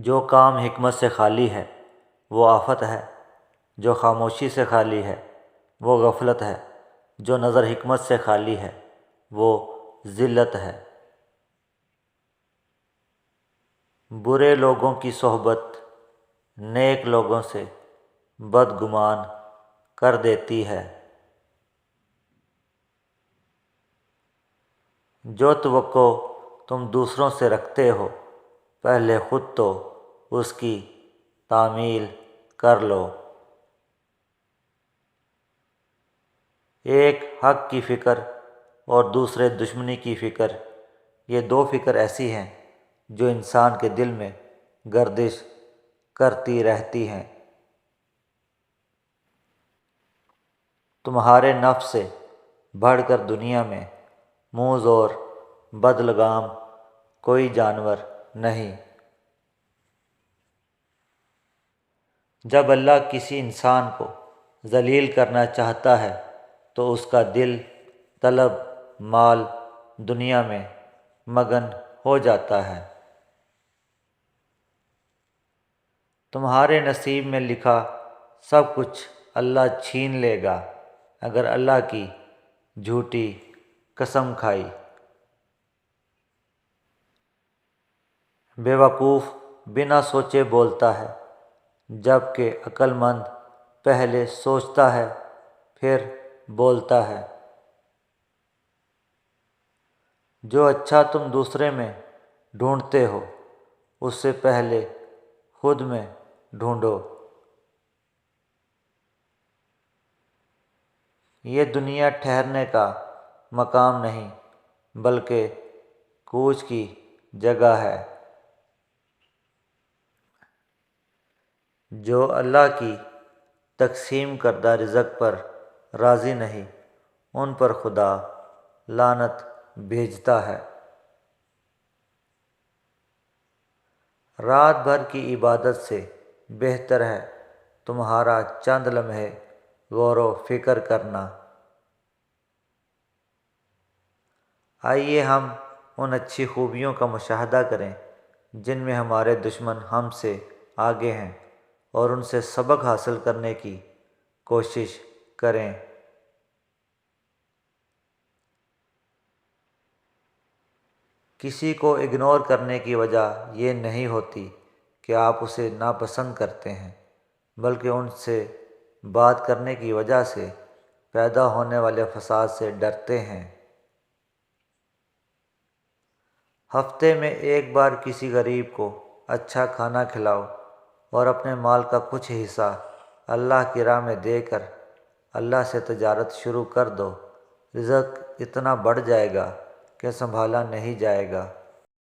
جو کام حکمت سے خالی ہے وہ آفت ہے، جو خاموشی سے خالی ہے وہ غفلت ہے، جو نظر حکمت سے خالی ہے وہ ذلت ہے۔ برے لوگوں کی صحبت نیک لوگوں سے بدگمان کر دیتی ہے۔ جو توقع تم دوسروں سے رکھتے ہو پہلے خود تو اس کی تعمیل کر لو۔ ایک حق کی فکر اور دوسرے دشمنی کی فکر، یہ دو فکر ایسی ہیں جو انسان کے دل میں گردش کرتی رہتی ہیں۔ تمہارے نفس سے بڑھ کر دنیا میں منہ زور بدلگام کوئی جانور نہیں۔ جب اللہ کسی انسان کو ذلیل کرنا چاہتا ہے تو اس کا دل طلب مال دنیا میں مگن ہو جاتا ہے۔ تمہارے نصیب میں لکھا سب کچھ اللہ چھین لے گا اگر اللہ کی جھوٹی قسم کھائی۔ بے وقوف بنا سوچے بولتا ہے جبکہ عقل مند پہلے سوچتا ہے پھر بولتا ہے۔ جو اچھا تم دوسرے میں ڈھونڈتے ہو اس سے پہلے خود میں ڈھونڈو۔ یہ دنیا ٹھہرنے کا مقام نہیں بلکہ کوچ کی جگہ ہے۔ جو اللہ کی تقسیم کردہ رزق پر راضی نہیں ان پر خدا لعنت بھیجتا ہے۔ رات بھر کی عبادت سے بہتر ہے تمہارا چند لمحے غور و فکر کرنا۔ آئیے ہم ان اچھی خوبیوں کا مشاہدہ کریں جن میں ہمارے دشمن ہم سے آگے ہیں اور ان سے سبق حاصل کرنے کی کوشش کریں۔ کسی کو اگنور کرنے کی وجہ یہ نہیں ہوتی کہ آپ اسے ناپسند کرتے ہیں بلکہ ان سے بات کرنے کی وجہ سے پیدا ہونے والے فساد سے ڈرتے ہیں۔ ہفتے میں ایک بار کسی غریب کو اچھا کھانا کھلاؤ اور اپنے مال کا کچھ حصہ اللہ کی راہ میں دے کر اللہ سے تجارت شروع کر دو، رزق اتنا بڑھ جائے گا کہ سنبھالا نہیں جائے گا۔